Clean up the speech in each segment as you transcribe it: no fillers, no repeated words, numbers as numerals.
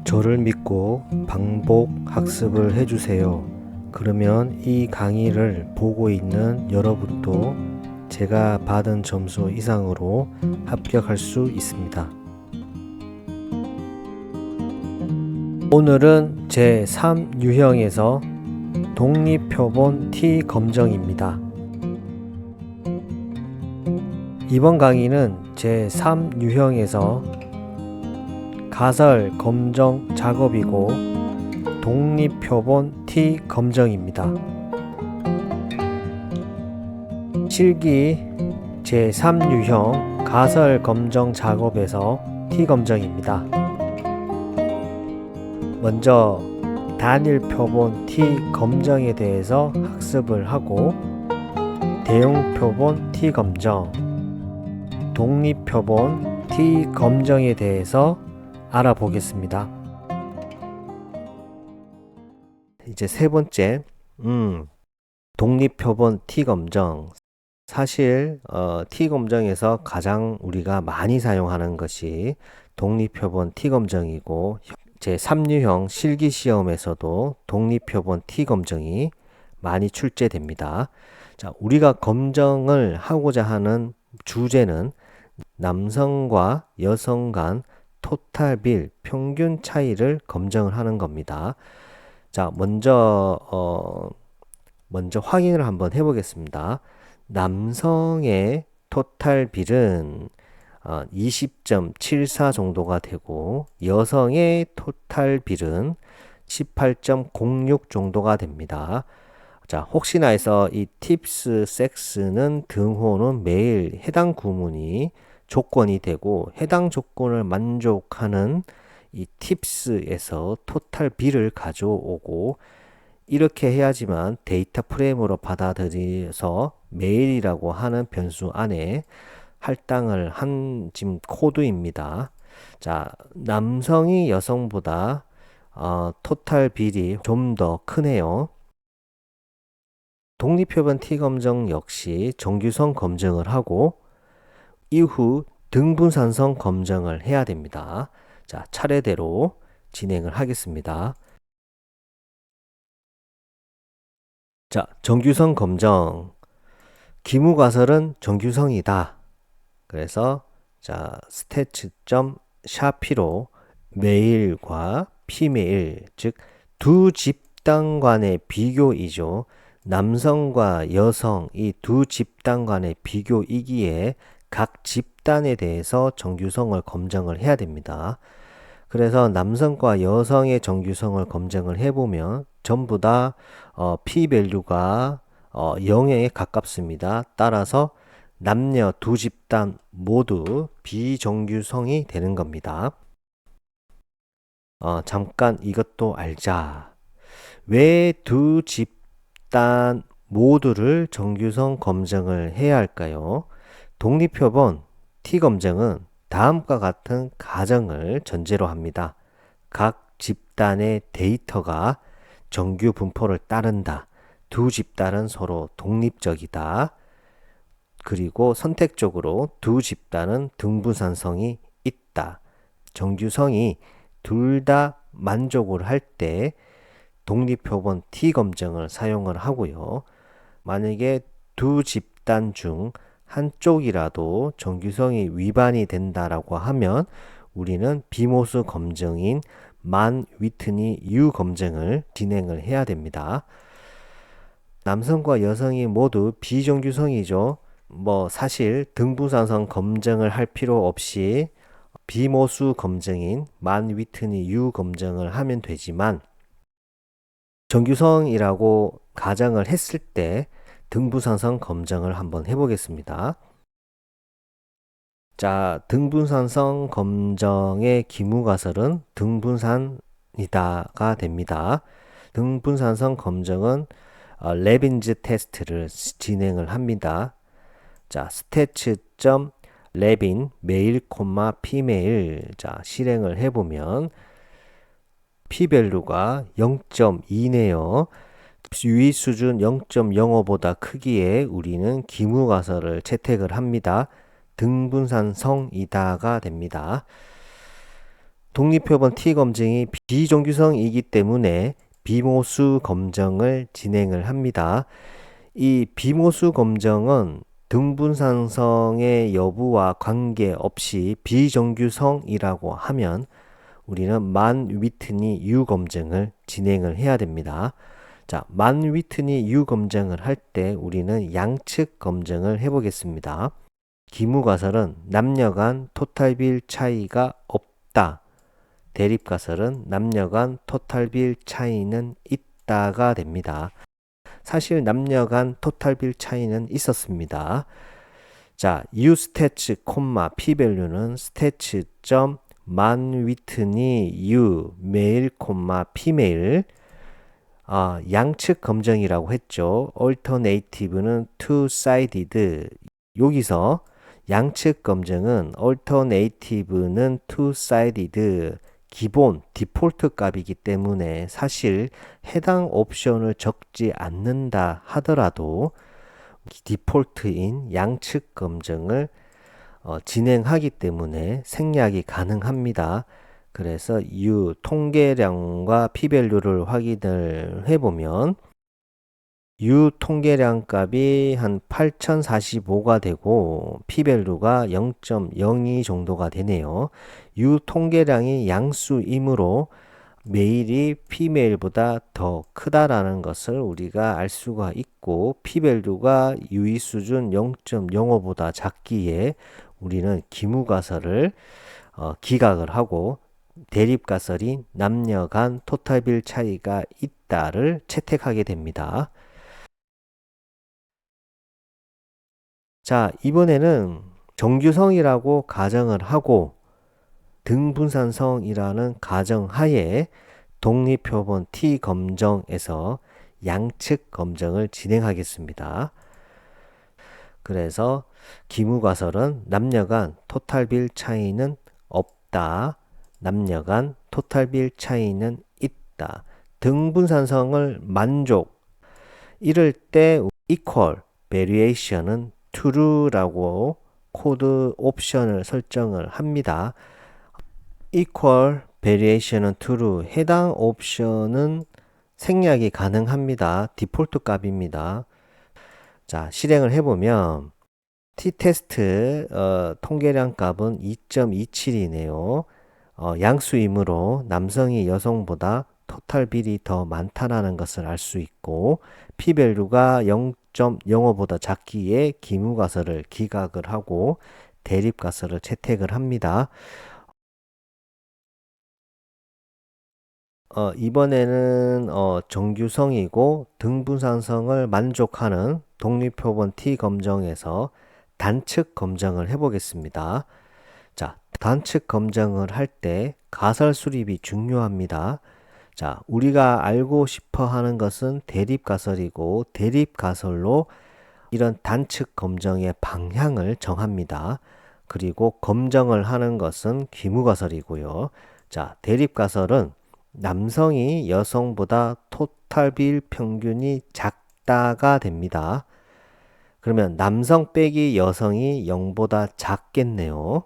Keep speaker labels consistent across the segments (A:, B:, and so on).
A: 저를 믿고 반복 학습을 해주세요. 그러면 이 강의를 보고 있는 여러분도 제가 받은 점수 이상으로 합격할 수 있습니다. 오늘은 제3 유형에서 독립표본 T 검정입니다. 이번 강의는 제3 유형에서 가설 검정 작업이고 독립표본 T 검정입니다. 실기 제3 유형 가설 검정 작업에서 T 검정입니다. 먼저 단일 표본 T 검정에 대해서 학습을 하고 대용 표본 T 검정, 독립 표본 T 검정에 대해서 알아보겠습니다. 이제 세 번째, 독립 표본 T 검정. 사실 T 검정에서 가장 우리가 많이 사용하는 것이 독립 표본 T 검정이고 제3유형 실기시험에서도 독립 표본 T 검정이 많이 출제됩니다. 자, 우리가 검정을 하고자 하는 주제는 남성과 여성 간 토탈 빌 평균 차이를 검정을 하는 겁니다. 자, 먼저 확인을 한번 해보겠습니다. 남성의 토탈 빌은 20.74 정도가 되고 여성의 토탈 빌은 18.06 정도가 됩니다. 자, 혹시나 해서 이 팁스 섹스는 등호는 매일 해당 구문이 조건이 되고 해당 조건을 만족하는 이 팁스에서 토탈 빌을 가져오고 이렇게 해야지만 데이터 프레임으로 받아들여서 메일이라고 하는 변수 안에 할당을 한 지금 코드입니다. 자, 남성이 여성보다 토탈 빌이 좀 더 크네요. 독립표본 T 검정 역시 정규성 검증을 하고 이후 등분산성 검증을 해야 됩니다. 자, 차례대로 진행을 하겠습니다. 자, 정규성 검정. 기무가설은 정규성이다. 그래서 자, stats.샤피로 메일과 피메일, 즉 두 집단 간의 비교이죠. 남성과 여성 이 두 집단 간의 비교이기에 각 집단에 대해서 정규성을 검증을 해야 됩니다. 그래서 남성과 여성의 정규성을 검증을 해보면 전부 다 p-밸류가 0에 가깝습니다. 따라서 남녀 두 집단 모두 비정규성이 되는 겁니다. 잠깐 이것도 알자. 왜 두 집단 모두를 정규성 검증을 해야 할까요? 독립표본 T 검증은 다음과 같은 가정을 전제로 합니다. 각 집단의 데이터가 정규 분포를 따른다. 두 집단은 서로 독립적이다. 그리고 선택적으로 두 집단은 등분산성이 있다. 정규성이 둘 다 만족을 할 때 독립표본 T 검증을 사용을 하고요. 만약에 두 집단 중 한쪽이라도 정규성이 위반이 된다라고 하면 우리는 비모수 검증인 만 위트니 U 검증을 진행을 해야 됩니다. 남성과 여성이 모두 비정규성이죠. 사실 등분산성 검증을 할 필요 없이 비모수 검증인 만 위트니 U 검증을 하면 되지만 정규성이라고 가정을 했을 때 등분산성 검증을 한번 해보겠습니다. 자, 등분산성 검정의 기무가설은 등분산이다가 됩니다. 등분산성 검정은 레빈즈 테스트를 진행을 합니다. 자, stats.levin 메일, 피메일 자, 실행을 해보면 p-밸류가 0.2네요. 유의 수준 0.05보다 크기에 우리는 기무가설을 채택을 합니다. 등분산성이다가 됩니다. 독립표본 T 검증이 비정규성이기 때문에 비모수 검정을 진행을 합니다. 이 비모수 검정은 등분산성의 여부와 관계없이 비정규성이라고 하면 우리는 만 위트니 U 검증을 진행을 해야 됩니다. 자, 만 위트니 U 검증을 할 때 우리는 양측 검증을 해보겠습니다. 기무가설은 남녀 간 토탈빌 차이가 없다. 대립가설은 남녀 간 토탈빌 차이는 있다가 됩니다. 사실 남녀 간 토탈빌 차이는 있었습니다. 자, U 스태츠, P-밸류는 스태츠 점 만 위트니 U 메일, 피메일 양측 검정이라고 했죠. alternative는 two-sided. 여기서 양측 검증은 alternative는 two-sided. 기본 디폴트 값이기 때문에 사실 해당 옵션을 적지 않는다 하더라도 디폴트인 양측 검증을 진행하기 때문에 생략이 가능합니다. 그래서 U 통계량과 P-밸류를 확인을 해보면 U 통계량 값이 한 8045가 되고 P-밸류가 0.02 정도가 되네요. U 통계량이 양수이므로 메일이 P메일보다 더 크다라는 것을 우리가 알 수가 있고 P-밸류가 유의 수준 0.05보다 작기에 우리는 기무가설을 기각을 하고 대립가설인 남녀 간 토탈빌 차이가 있다를 채택하게 됩니다. 자, 이번에는 정규성이라고 가정을 하고 등분산성이라는 가정하에 독립표본 T 검정에서 양측 검정을 진행하겠습니다. 그래서 기무가설은 남녀 간 토탈빌 차이는 없다. 남녀 간 토탈빌 차이는 있다. 등분산성을 만족. 이럴 때 equal variation은 true라고 코드 옵션을 설정을 합니다. equal variation은 true. 해당 옵션은 생략이 가능합니다. 디폴트 값입니다. 자, 실행을 해보면 t테스트 통계량 값은 2.27이네요. 양수이므로 남성이 여성보다 토탈 빌이 더 많다라는 것을 알 수 있고 P-밸류가 0.05보다 작기에 기무가설을 기각을 하고 대립가설을 채택을 합니다. 이번에는 정규성이고 등분산성을 만족하는 독립표본 T 검정에서 단측 검정을 해보겠습니다. 자, 단측 검정을 할 때 가설 수립이 중요합니다. 자, 우리가 알고 싶어 하는 것은 대립가설이고 대립가설로 이런 단측 검정의 방향을 정합니다. 그리고 검정을 하는 것은 기무가설이고요. 자, 대립가설은 남성이 여성보다 토탈 비율 평균이 작다가 됩니다. 그러면 남성 빼기 여성이 0보다 작겠네요.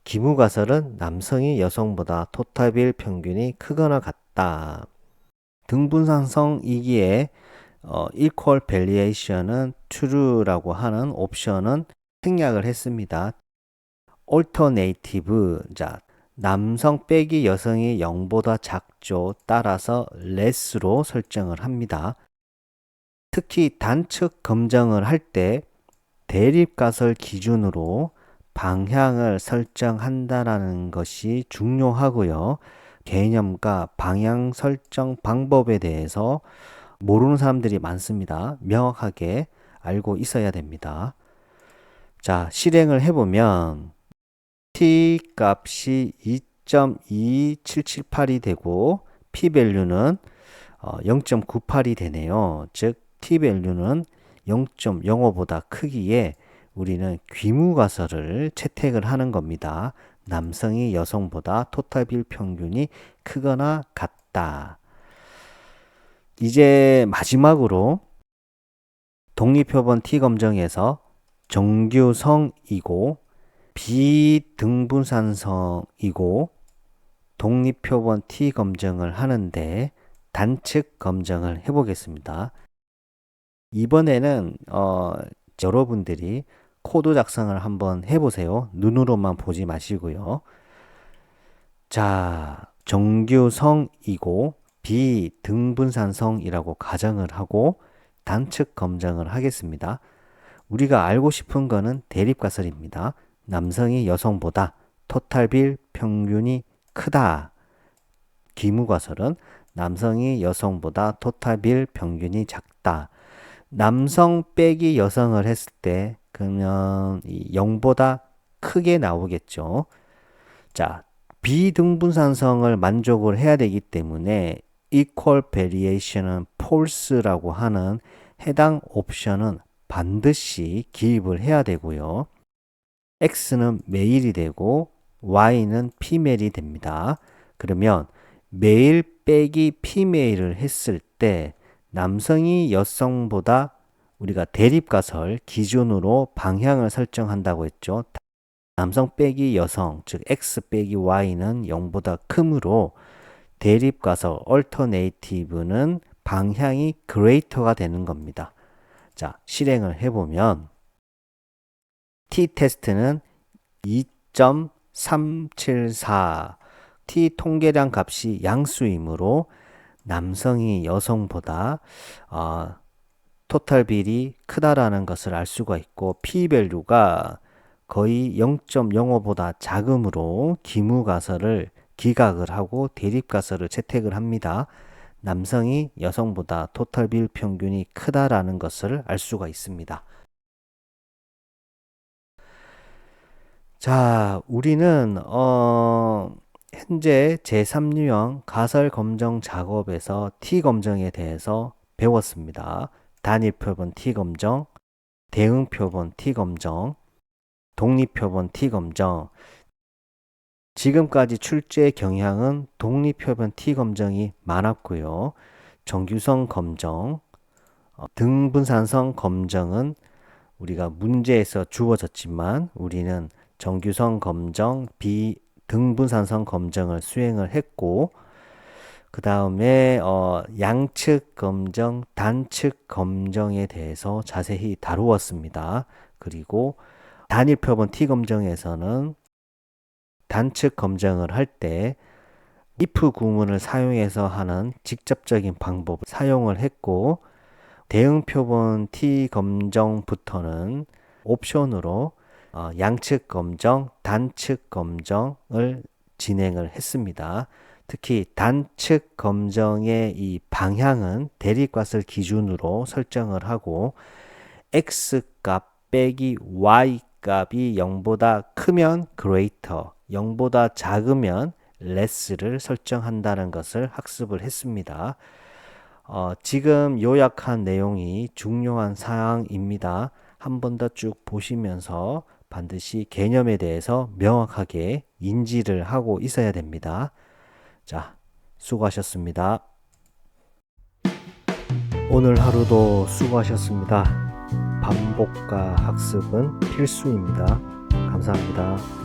A: 기무가설은 남성이 여성보다 토탈 비율 평균이 크거나 같다. 등분산성이기에 equal variation은 true라고 하는 옵션은 생략을 했습니다. alternative, 자, 남성 빼기 여성이 0보다 작죠. 따라서 less로 설정을 합니다. 특히 단측 검정을 할 때 대립가설 기준으로 방향을 설정한다라는 것이 중요하고요. 개념과 방향 설정 방법에 대해서 모르는 사람들이 많습니다. 명확하게 알고 있어야 됩니다. 자, 실행을 해보면 T 값이 2.2778이 되고 P-밸류는 0.98이 되네요. 즉 T-밸류는 0.05보다 크기에 우리는 귀무가설을 채택을 하는 겁니다. 남성이 여성보다 토탈 비율 평균이 크거나 같다. 이제 마지막으로 독립표본 T 검정에서 정규성이고 비등분산성이고 독립표본 T 검정을 하는데 단측 검정을 해보겠습니다. 이번에는 여러분들이 코드 작성을 한번 해보세요. 눈으로만 보지 마시고요. 자, 정규성이고 비등분산성이라고 가정을 하고 단측 검정을 하겠습니다. 우리가 알고 싶은 거는 대립가설입니다. 남성이 여성보다 토탈빌 평균이 크다. 기무가설은 남성이 여성보다 토탈빌 평균이 작다. 남성 빼기 여성을 했을 때 그러면 0보다 크게 나오겠죠. 자, 비등분산성을 만족을 해야 되기 때문에 equal variation은 false라고 하는 해당 옵션은 반드시 기입을 해야 되고요. X는 메일이 되고 Y는 피메일이 됩니다. 그러면 메일 빼기 피메일을 했을 때 남성이 여성보다 우리가 대립가설 기준으로 방향을 설정한다고 했죠. 남성 빼기 여성, 즉 X 빼기 Y는 0보다 크므로 대립가설 alternative는 방향이 greater가 되는 겁니다. 자, 실행을 해보면 t-테스트는 2.374 t 통계량 값이 양수이므로 남성이 여성보다 토탈 빌이 크다라는 것을 알 수가 있고 p-밸류가 거의 0.05보다 작으므로 기무가설을 기각을 하고 대립가설을 채택을 합니다. 남성이 여성보다 토탈 빌 평균이 크다라는 것을 알 수가 있습니다. 자, 우리는 현재 제3유형 가설 검정 작업에서 T 검정에 대해서 배웠습니다. 단일 표본 T 검정, 대응 표본 T 검정, 독립 표본 T 검정. 지금까지 출제 경향은 독립 표본 T 검정이 많았고요. 정규성 검정, 등분산성 검정은 우리가 문제에서 주어졌지만 우리는 정규성 검정, 비등분산성 검정을 수행을 했고, 그 다음에 양측 검정, 단측 검정에 대해서 자세히 다루었습니다. 그리고 단일 표본 T 검정에서는 단측 검정을 할 때 if 구문을 사용해서 하는 직접적인 방법을 사용을 했고, 대응 표본 T 검정부터는 옵션으로 양측 검정, 단측 검정을 진행을 했습니다. 특히 단측 검정의 이 방향은 대립값을 기준으로 설정을 하고 X값 빼기 Y값이 0보다 크면 greater, 0보다 작으면 less를 설정한다는 것을 학습을 했습니다. 지금 요약한 내용이 중요한 사항입니다. 한 번 더 쭉 보시면서 반드시 개념에 대해서 명확하게 인지를 하고 있어야 됩니다. 자, 수고하셨습니다. 오늘 하루도 수고하셨습니다. 반복과 학습은 필수입니다. 감사합니다.